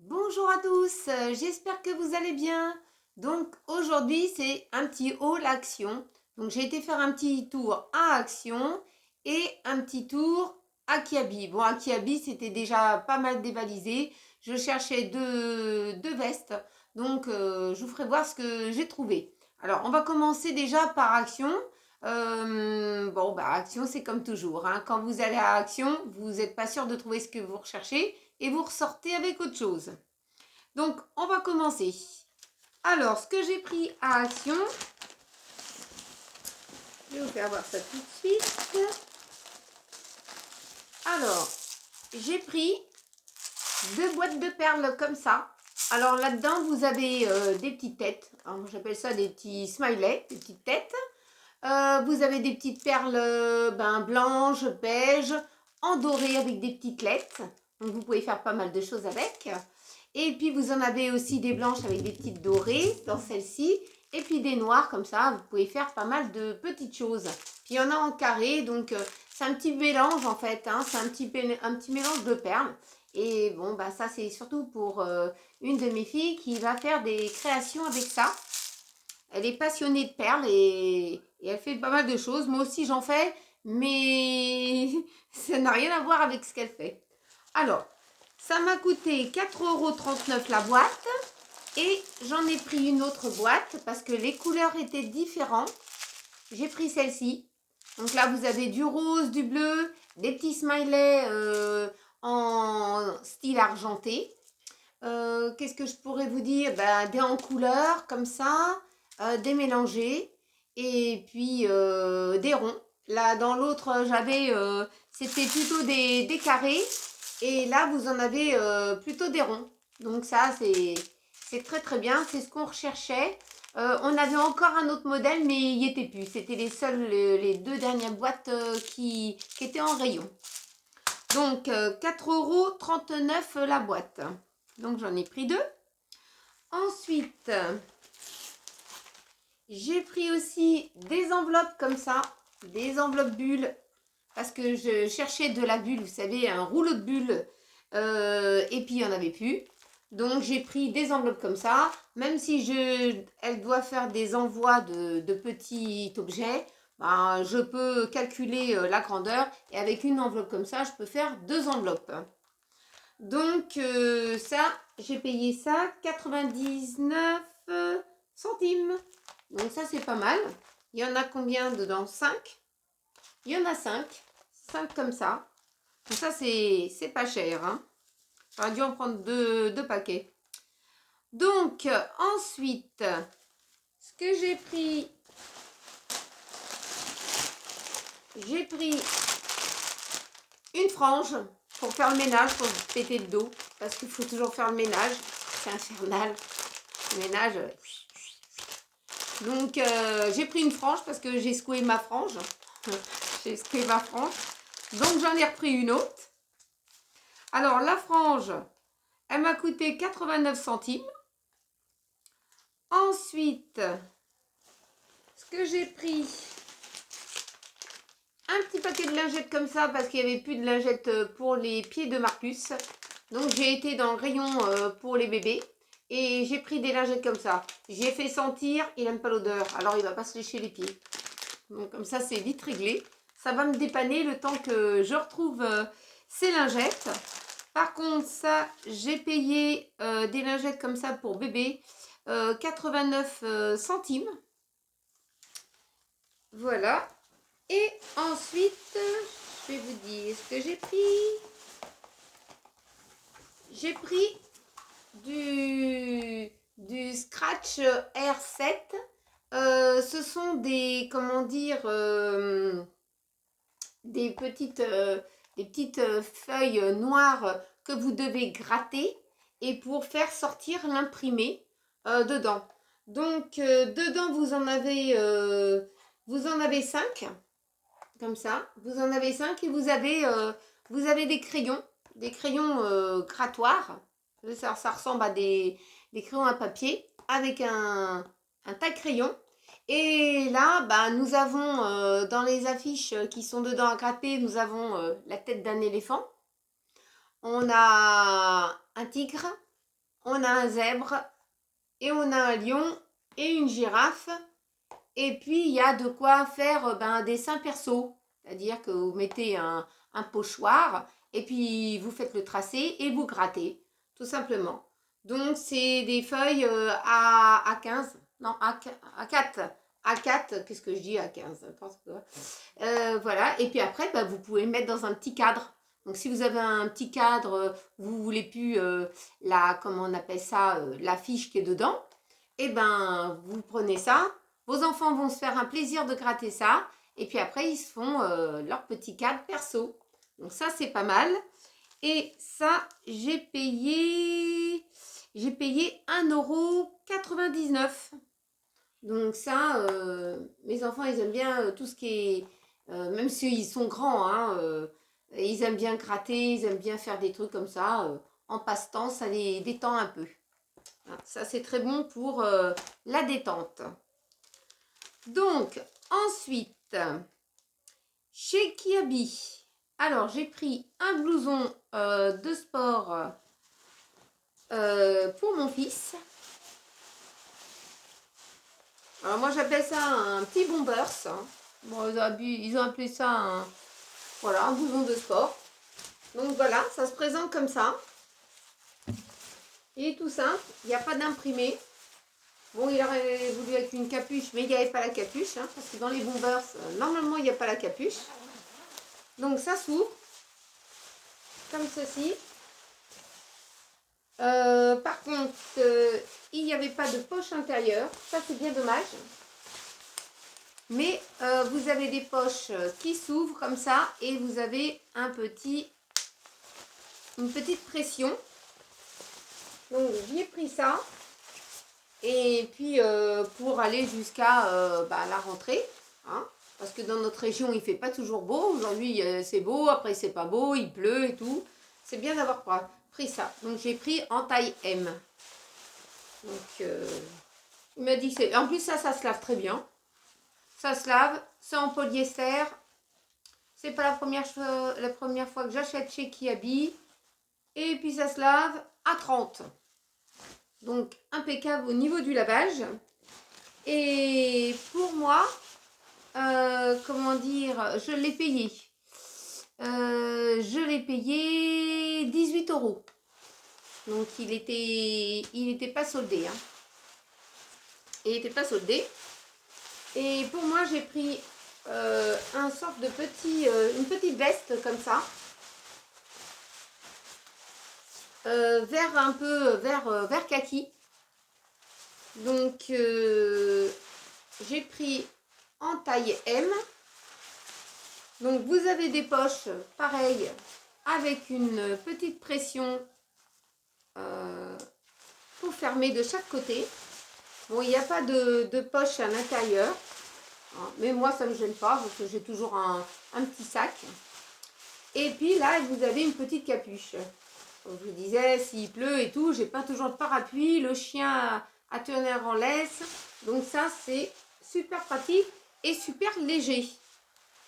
Bonjour à tous, j'espère que vous allez bien. Donc aujourd'hui c'est un petit haul action. Donc j'ai été faire un petit tour à Action et un petit tour à Kiabi. Bon, à Kiabi c'était déjà pas mal dévalisé. Je cherchais deux vestes. Donc je vous ferai voir ce que j'ai trouvé. Alors on va commencer déjà par Action. Bon bah Action c'est comme toujours, hein. Quand vous allez à Action, vous n'êtes pas sûr de trouver ce que vous recherchez et vous ressortez avec autre chose. Donc, on va commencer. Alors, ce que j'ai pris à Action, je vais vous faire voir ça tout de suite. Alors, j'ai pris deux boîtes de perles comme ça. Alors là-dedans, vous avez des petites têtes. J'appelle ça des petits smileys, des petites têtes. Vous avez des petites perles blanches, beige, en doré avec des petites lettres. Donc vous pouvez faire pas mal de choses avec. Et puis vous en avez aussi des blanches avec des petites dorées dans celle-ci. Et puis des noires comme ça, vous pouvez faire pas mal de petites choses. Puis il y en a en carré, donc c'est un petit mélange en fait. Hein, c'est un petit mélange de perles. Et bon, bah ça c'est surtout pour une de mes filles qui va faire des créations avec ça. Elle est passionnée de perles et elle fait pas mal de choses. Moi aussi j'en fais, mais ça n'a rien à voir avec ce qu'elle fait. Alors, ça m'a coûté 4,39 € la boîte. Et j'en ai pris une autre boîte parce que les couleurs étaient différentes. J'ai pris celle-ci. Donc là, vous avez du rose, du bleu, des petits smileys en style argenté. Qu'est-ce que je pourrais vous dire? Des en couleurs comme ça, des mélangés et puis des ronds. Là, dans l'autre, j'avais, c'était plutôt des carrés et là, vous en avez plutôt des ronds. Donc ça, c'est très très bien. C'est ce qu'on recherchait. On avait encore un autre modèle, mais il n'y était plus. C'était les deux dernières boîtes qui étaient en rayon. Donc, 4,39 € la boîte. Donc, j'en ai pris deux. Ensuite, j'ai pris aussi des enveloppes comme ça. Des enveloppes bulles. Parce que je cherchais de la bulle, vous savez, un rouleau de bulles. Et puis, il n'y en avait plus. Donc, j'ai pris des enveloppes comme ça. Même si elle doit faire des envois de petits objets, je peux calculer la grandeur. Et avec une enveloppe comme ça, je peux faire deux enveloppes. Donc, ça, j'ai payé ça 99 centimes. Donc, ça, c'est pas mal. Il y en a combien dedans? 5. Il y en a 5. 5 comme ça. Donc, ça, c'est pas cher. Hein. J'aurais dû en prendre deux paquets. Donc, ensuite, ce que j'ai pris une frange pour faire le ménage, pour péter le dos. Parce qu'il faut toujours faire le ménage. C'est infernal. Le ménage. Donc, j'ai pris une frange parce que j'ai secoué ma frange. J'ai secoué ma frange. Donc, j'en ai repris une autre. Alors, la frange, elle m'a coûté 89 centimes. Ensuite, ce que j'ai pris, un petit paquet de lingettes comme ça parce qu'il n'y avait plus de lingettes pour les pieds de Marcus. Donc, j'ai été dans le rayon pour les bébés. Et j'ai pris des lingettes comme ça. J'ai fait sentir, il n'aime pas l'odeur. Alors, il ne va pas se lécher les pieds. Donc, comme ça, c'est vite réglé. Ça va me dépanner le temps que je retrouve ces lingettes. Par contre, ça, j'ai payé des lingettes comme ça pour bébé. 89 centimes. Voilà. Et ensuite, je vais vous dire ce que j'ai pris. J'ai pris du Scratch R7. Ce sont des, comment dire, des petites feuilles noires que vous devez gratter et pour faire sortir l'imprimé dedans. Donc, dedans, vous en avez 5, comme ça. Vous en avez 5 et vous avez des crayons grattoirs. Ça ressemble à des crayons à papier avec un taille-crayon. Et là, nous avons dans les affiches qui sont dedans à gratter, nous avons la tête d'un éléphant. On a un tigre, on a un zèbre et on a un lion et une girafe. Et puis, il y a de quoi faire un dessin perso. C'est-à-dire que vous mettez un pochoir et puis vous faites le tracé et vous grattez, tout simplement. Donc, c'est des feuilles à 15, non, à 4. À 4, qu'est-ce que je dis à 15? Voilà, et puis après, vous pouvez le mettre dans un petit cadre. Donc, si vous avez un petit cadre, vous voulez plus comment on appelle ça, la fiche qui est dedans, et vous prenez ça. Vos enfants vont se faire un plaisir de gratter ça. Et puis après, ils se font leur petit cadre perso. Donc ça, c'est pas mal. Et ça, j'ai payé 1,99 €. Donc ça, mes enfants, ils aiment bien tout ce qui est... même s'ils sont grands, hein, ils aiment bien gratter, ils aiment bien faire des trucs comme ça. En passe-temps, ça les détend un peu. Ça, c'est très bon pour la détente. Donc, ensuite, chez Kiabi, alors j'ai pris un blouson de sport pour mon fils. Alors moi j'appelle ça un petit bombers. Hein. Bon, ils ont appelé ça un blouson de sport. Donc voilà, ça se présente comme ça. Il est tout simple, il n'y a pas d'imprimé. Bon, il aurait voulu avec une capuche, mais il n'y avait pas la capuche, hein, parce que dans les bombers, normalement, il n'y a pas la capuche. Donc, ça s'ouvre, comme ceci. Par contre, il n'y avait pas de poche intérieure. Ça, c'est bien dommage. Mais vous avez des poches qui s'ouvrent comme ça, et vous avez une petite pression. Donc, j'y ai pris ça. Et puis, pour aller jusqu'à la rentrée, hein, parce que dans notre région, il ne fait pas toujours beau. Aujourd'hui, c'est beau, après, c'est pas beau, il pleut et tout. C'est bien d'avoir pris ça. Donc, j'ai pris en taille M. Donc, il m'a dit que en plus, ça se lave très bien. Ça se lave, c'est en polyester. C'est pas la première fois que j'achète chez Kiabi. Et puis, ça se lave à 30. Donc, impeccable au niveau du lavage. Et pour moi, comment dire, je l'ai payé. Je l'ai payé 18 €. Donc, il était pas soldé. Hein. Il n'était pas soldé. Et pour moi, j'ai pris une petite veste comme ça. Vert kaki. Donc, j'ai pris en taille M. Donc, vous avez des poches pareilles avec une petite pression pour fermer de chaque côté. Bon, il n'y a pas de poche à l'intérieur. Hein, mais moi, ça ne me gêne pas parce que j'ai toujours un petit sac. Et puis là, vous avez une petite capuche. Comme je vous disais, s'il pleut et tout, j'ai pas toujours de parapluie. Le chien a tenir en laisse. Donc ça, c'est super pratique et super léger.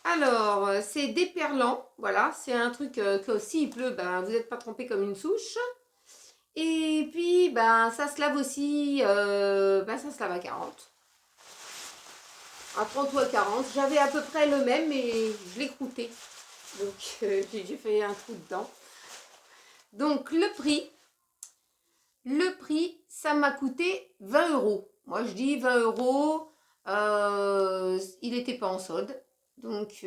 Alors, c'est déperlant. Voilà, c'est un truc que s'il pleut, vous n'êtes pas trempé comme une souche. Et puis, ça se lave aussi, ça se lave à 40. À 30 ou à 40. J'avais à peu près le même, mais je l'ai croûté. Donc, j'ai fait un trou dedans. Donc, le prix, ça m'a coûté 20 €. Moi, je dis 20 €. Il n'était pas en solde. Donc,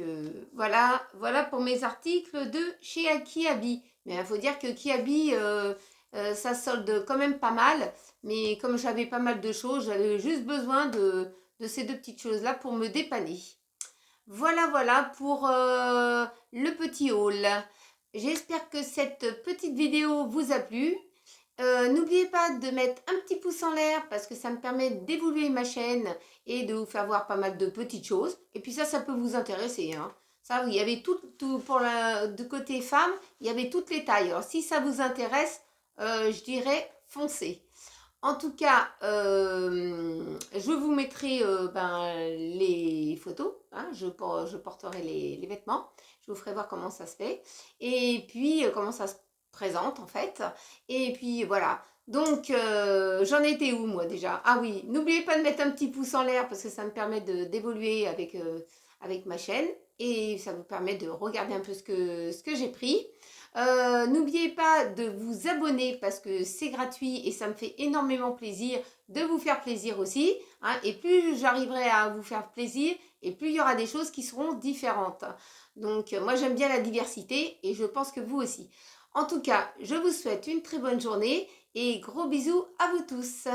voilà pour mes articles de chez Kiabi. Mais il faut dire que Kiabi, ça solde quand même pas mal. Mais comme j'avais pas mal de choses, j'avais juste besoin de ces deux petites choses-là pour me dépanner. Voilà pour le petit haul. J'espère que cette petite vidéo vous a plu. N'oubliez pas de mettre un petit pouce en l'air parce que ça me permet d'évoluer ma chaîne et de vous faire voir pas mal de petites choses. Et puis ça peut vous intéresser. Hein. Ça, il y avait tout pour de côté femme, il y avait toutes les tailles. Alors si ça vous intéresse, je dirais foncez. En tout cas, je vous mettrai les photos. Hein, je porterai les vêtements. Je vous ferai voir comment ça se fait. Et puis, comment ça se présente en fait. Et puis, voilà. Donc, j'en étais où moi déjà? Ah oui, n'oubliez pas de mettre un petit pouce en l'air parce que ça me permet d'évoluer avec ma chaîne et ça vous permet de regarder un peu ce que j'ai pris. N'oubliez pas de vous abonner parce que c'est gratuit et ça me fait énormément plaisir de vous faire plaisir aussi. Hein, et plus j'arriverai à vous faire plaisir et plus il y aura des choses qui seront différentes. Donc, moi j'aime bien la diversité et je pense que vous aussi. En tout cas, je vous souhaite une très bonne journée et gros bisous à vous tous.